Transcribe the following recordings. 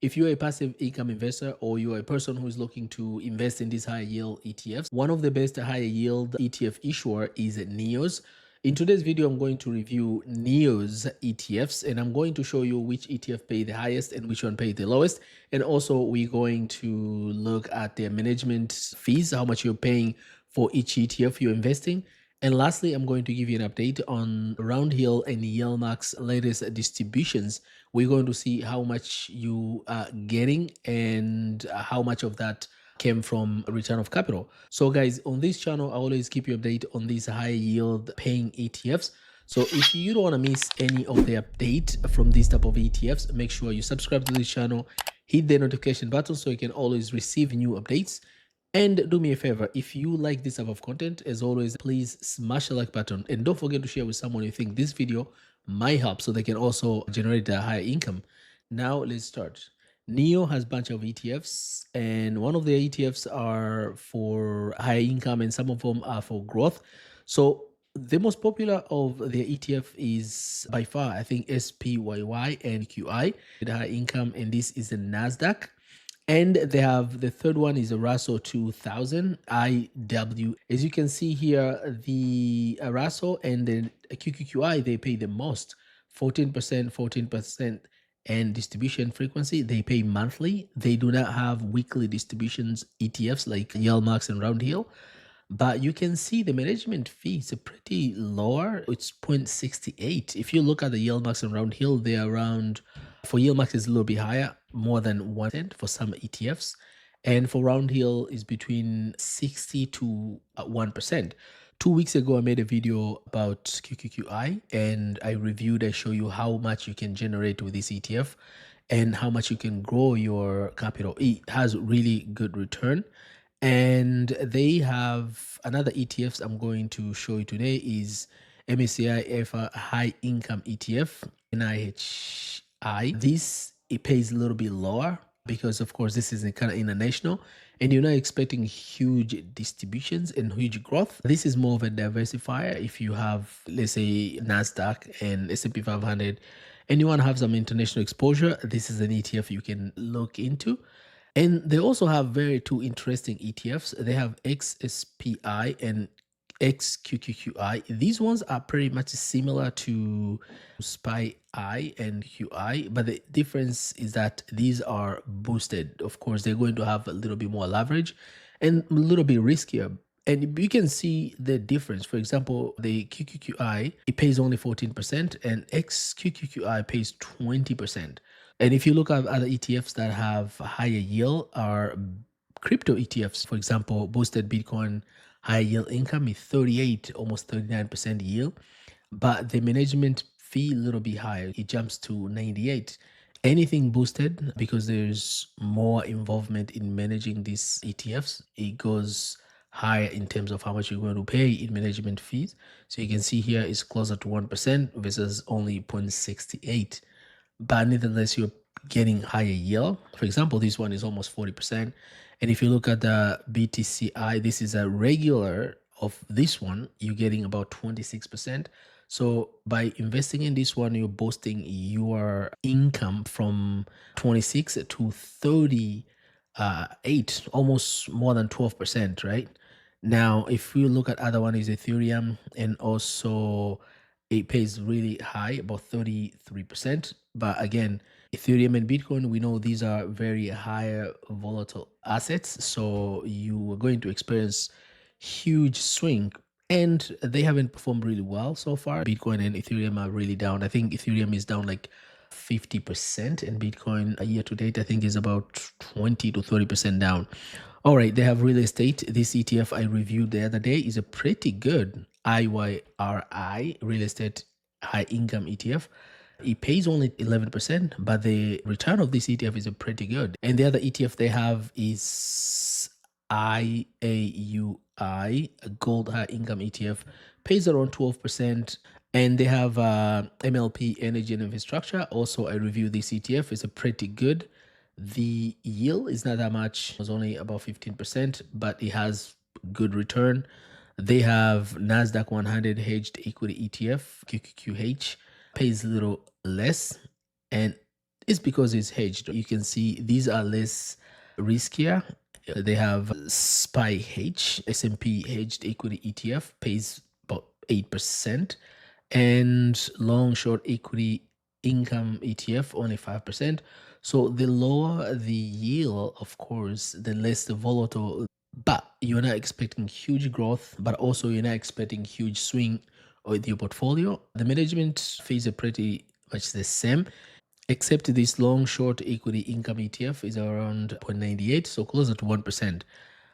If you're a passive income investor or you're a person who is looking to invest in these high yield ETFs, one of the best high yield ETF issuer is NEOS. In today's video, I'm going to review NEOS ETFs, and I'm going to show you which ETF pay the highest and which one pay the lowest. And also we're going to look at their management fees, how much you're paying for each ETF you're investing. And lastly, I'm going to give you an update on Roundhill and YieldMax latest distributions. We're going to see how much you are getting and how much of that came from return of capital. So guys, on this channel, I always keep you update on these high yield paying ETFs. So if you don't want to miss any of the update from these type of ETFs, make sure you subscribe to this channel, hit the notification button so you can always receive new updates. And do me a favor, if you like this type of content, as always, please smash the like button and don't forget to share with someone you think this video might help so they can also generate a higher income. Now let's start. NEO has a bunch of ETFs, and one of the ETFs are for high income and some of them are for growth. So the most popular of the ETF is by far, I think, SPYI and QQQI, the high income, and this is the NASDAQ. And they have the third one is a Russell 2000 IW. As you can see here, the Russell and the QQQI, they pay the most, 14%, and distribution frequency, they pay monthly. They do not have weekly distributions ETFs like YieldMax and Roundhill. But you can see the management fee is pretty lower. It's 0.68. If you look at the YieldMax and Roundhill, they're around, for YieldMax is a little bit higher, more than 1% for some ETFs. And for Roundhill is between 60 to 1%. 2 weeks ago, I made a video about QQQI and I show you how much you can generate with this ETF and how much you can grow your capital. It has really good return. And they have another ETFs I'm going to show you today is MSCI EFA High Income ETF, NIHI. This, it pays a little bit lower because of course this is kind of international and you're not expecting huge distributions and huge growth. This is more of a diversifier. If you have, let's say, NASDAQ and S&P 500 and you want to have some international exposure, this is an ETF you can look into. And they also have very two interesting ETFs. They have XSPYI and XQQQI. These ones are pretty much similar to SPYI and QI, but the difference is that these are boosted. Of course, they're going to have a little bit more leverage and a little bit riskier. And you can see the difference. For example, the QQQI, it pays only 14% and XQQQI pays 20%. And if you look at other ETFs that have higher yield are crypto ETFs. For example, boosted Bitcoin high yield income is 38, almost 39% yield, but the management fee a little bit higher. It jumps to 98. Anything boosted, because there's more involvement in managing these ETFs, it goes higher in terms of how much you're going to pay in management fees. So you can see here it's closer to 1% versus only 0.68. But nevertheless, you're getting higher yield. For example, this one is almost 40%. And if you look at the BTCI, this is a regular of this one, you're getting about 26%. So by investing in this one, you're boosting your income from 26 to 38, almost more than 12%, right? Now, if we look at other one is Ethereum, and also it pays really high, about 33%. But again, Ethereum and Bitcoin, we know these are very high volatile assets. So you are going to experience huge swing, and they haven't performed really well so far. Bitcoin and Ethereum are really down. I think Ethereum is down like 50%, and Bitcoin year to date, I think, is about 20 to 30% down. All right, they have real estate. This ETF I reviewed the other day is a pretty good IYRI real estate high income ETF. It pays only 11%, but the return of this ETF is pretty good. And the other ETF they have is IAUI, a gold high income ETF, pays around 12%. And they have MLP energy and infrastructure. Also, I reviewed this ETF. It's a pretty good. The yield is not that much. It's only about 15%, but it has good return. They have NASDAQ 100 hedged equity ETF, QQQH, pays a little less. And It's because it's hedged. You can see these are less riskier. They have SPYI S&P hedged equity ETF, pays about 8%, and long short equity income ETF only 5%. So the lower the yield, of course, the less the volatile, but you're not expecting huge growth, but also you're not expecting huge swing with your portfolio. The management fees are pretty much the same, except this long short equity income ETF is around 0.98, so closer to 1%.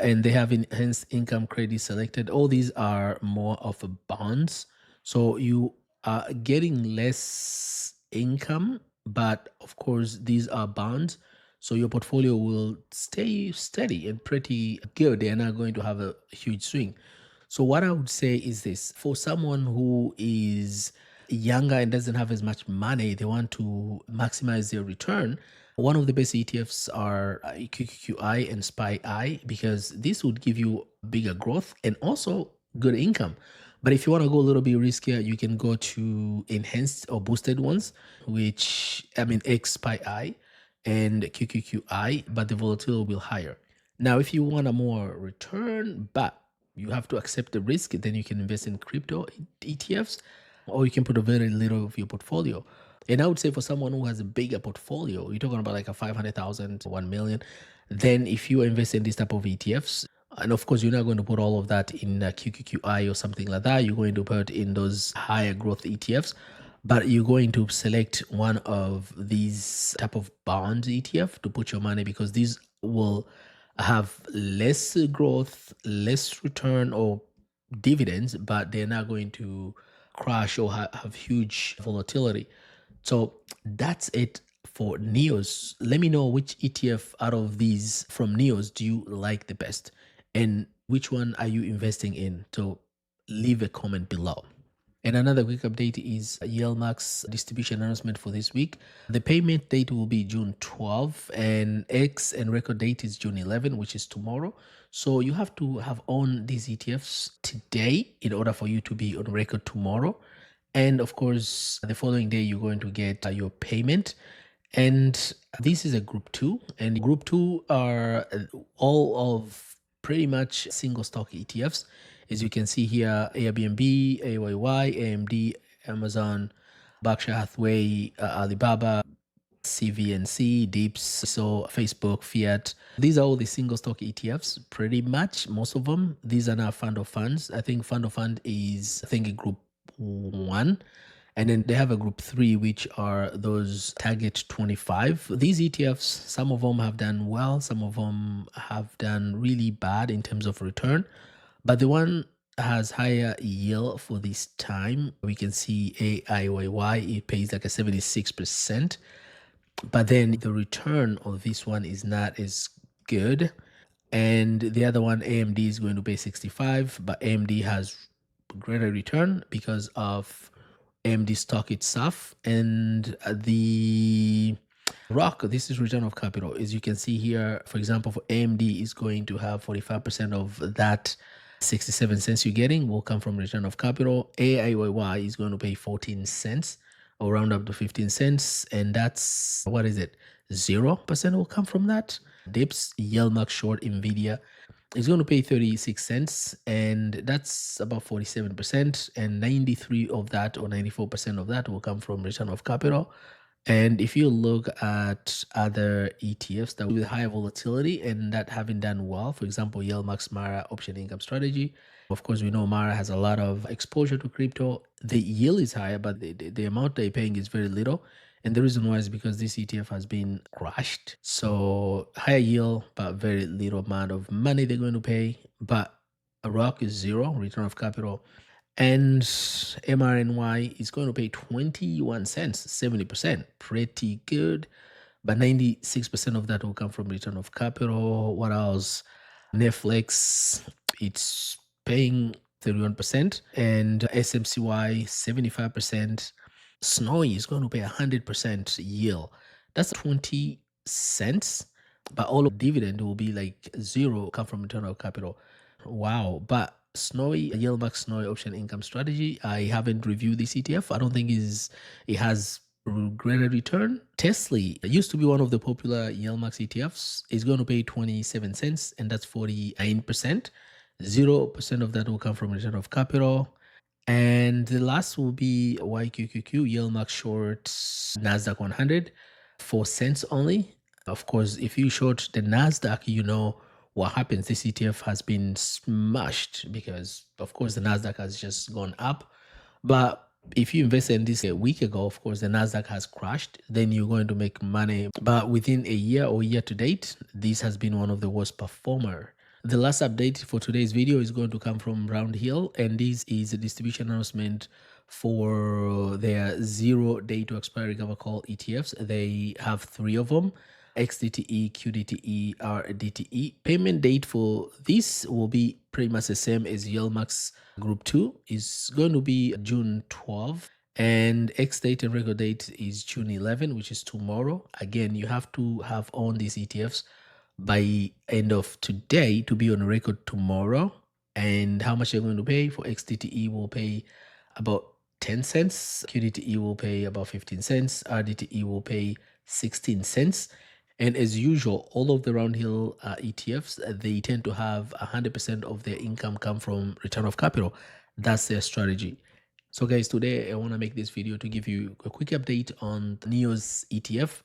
And they have enhanced income credit selected. All these are more of a bonds. So you are getting less income, but of course, these are bonds. So your portfolio will stay steady and pretty good. They are not going to have a huge swing. So what I would say is this: for someone who is younger and doesn't have as much money, they want to maximize their return. One of the best ETFs are QQQI and SPYI, because this would give you bigger growth and also good income. But if you want to go a little bit riskier, you can go to enhanced or boosted ones, which I mean XSPYI and QQQI, but the volatility will be higher. Now, if you want a more return, but you have to accept the risk, then you can invest in crypto ETFs, or you can put a very little of your portfolio. And I would say for someone who has a bigger portfolio, you're talking about like a 500,000 to 1 million, then if you invest in this type of ETFs, and of course, you're not going to put all of that in QQQI or something like that. You're going to put in those higher growth ETFs, but you're going to select one of these type of bond ETF to put your money, because these will have less growth, less return or dividends, but they're not going to crash or have huge volatility. So that's it for NEOS. Let me know which ETF out of these from NEOS do you like the best, and which one are you investing in? So leave a comment below. And another quick update is YieldMax distribution announcement for this week. The payment date will be June 12, and X and record date is June 11, which is tomorrow. So you have to have owned these ETFs today in order for you to be on record tomorrow. And of course, the following day, you're going to get your payment. And this is a group 2. And group 2 are all of pretty much single stock ETFs. As you can see here, Airbnb, AYY, AMD, Amazon, Berkshire Hathaway, Alibaba, CVNC, Dips, so Facebook, Fiat. These are all the single stock ETFs, pretty much, most of them. These are not fund of funds. I think fund of fund is, I think, a group 1. And then they have a group 3, which are those target 25. These ETFs, some of them have done well, some of them have done really bad in terms of return. But the one has higher yield for this time. We can see AIYY, it pays like a 76%. But then the return of this one is not as good. And the other one, AMD, is going to pay 65, but AMD has greater return because of AMD stock itself. And the ROC, this is return of capital. As you can see here, for example, for AMD is going to have 45% of that 67 cents you're getting will come from return of capital. AIYY is going to pay 14 cents or round up to 15 cents. And that's, what is it? 0% will come from that. Dips, YieldMax short Nvidia is going to pay 36 cents, and that's about 47%. And 93 of that, or 94% of that, will come from return of capital. And if you look at other ETFs that with higher volatility and that haven't done well, for example, YieldMax Mara option income strategy. Of course, we know Mara has a lot of exposure to crypto. The yield is higher, but the amount they're paying is very little. And the reason why is because this ETF has been crashed. So higher yield, but very little amount of money they're going to pay. But a ROC is 0, return of capital. And MRNY is going to pay 21 cents, 70%. Pretty good. But 96% of that will come from return of capital. What else? Netflix, it's paying 31%. And SPYI, 75%. SPYI is going to pay 100% yield. That's 20 cents. But all of dividend will be like 0, come from return of capital. Wow. But YieldMax option income strategy, I haven't reviewed this ETF. I don't think it has greater return. Tesla used to be one of the popular YieldMax ETFs. It's going to pay 27 cents, and that's 49%. 0% of that will come from return of capital. And the last will be YQQQ, YieldMax Short NASDAQ 100, 4 cents only. Of course, if you short the NASDAQ, you know what happens. This ETF has been smashed because, of course, the NASDAQ has just gone up. But if you invested in this a week ago, of course, the NASDAQ has crashed, then you're going to make money. But within a year or year to date, this has been one of the worst performer. The last update for today's video is going to come from Roundhill, and this is a distribution announcement for their 0 day to expiry cover call ETFs. They have 3 of them: XDTE, QDTE, RDTE. Payment date for this will be pretty much the same as YieldMax Group 2. Is going to be June 12. And X date and record date is June 11, which is tomorrow. Again, you have to have owned these ETFs by end of today to be on record tomorrow. And how much you're going to pay for XDTE will pay about 10 cents. QDTE will pay about 15 cents. RDTE will pay 16 cents. And as usual, all of the Roundhill ETFs, they tend to have 100% of their income come from return of capital. That's their strategy. So guys, today I want to make this video to give you a quick update on the NEOS ETF.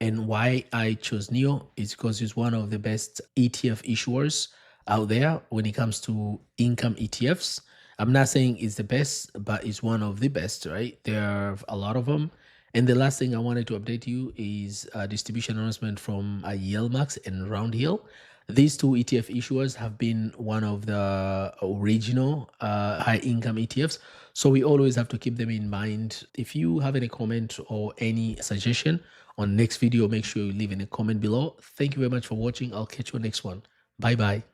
And why I chose NEO is because it's one of the best ETF issuers out there when it comes to income ETFs. I'm not saying it's the best, but it's one of the best, right? There are a lot of them. And the last thing I wanted to update you is a distribution announcement from YieldMax and Roundhill. These 2 ETF issuers have been one of the original high income ETFs. So we always have to keep them in mind. If you have any comment or any suggestion on next video, make sure you leave in a comment below. Thank you very much for watching. I'll catch you on next one. Bye bye.